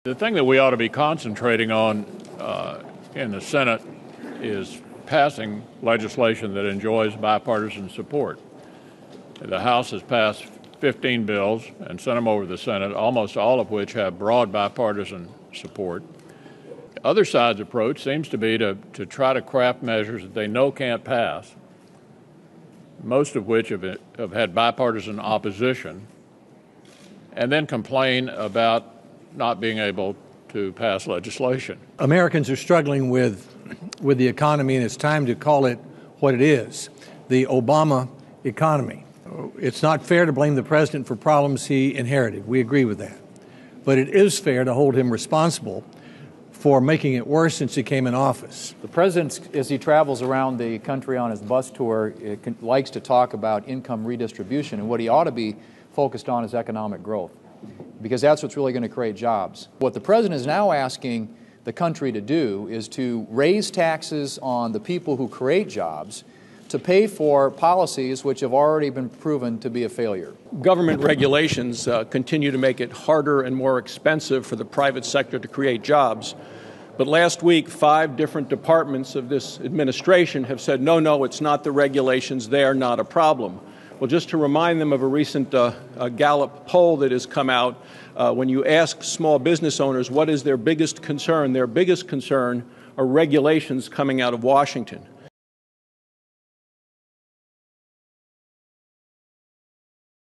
The thing that we ought to be concentrating on in the Senate is passing legislation that enjoys bipartisan support. The House has passed 15 bills and sent them over to the Senate, almost all of which have broad bipartisan support. The other side's approach seems to be to try to craft measures that they know can't pass, most of which have had bipartisan opposition, and then complain about not being able to pass legislation. Americans are struggling with the economy, and it's time to call it what it is, the Obama economy. It's not fair to blame the president for problems he inherited. We agree with that. But it is fair to hold him responsible for making it worse since he came in office. The president, as he travels around the country on his bus tour, likes to talk about income redistribution, and what he ought to be focused on is economic growth, because that's what's really going to create jobs. What the president is now asking the country to do is to raise taxes on the people who create jobs to pay for policies which have already been proven to be a failure. Government regulations continue to make it harder and more expensive for the private sector to create jobs. But last week, 5 different departments of this administration have said, no, it's not the regulations, they're not a problem. Well, just to remind them of a recent Gallup poll that has come out, when you ask small business owners what is their biggest concern are regulations coming out of Washington.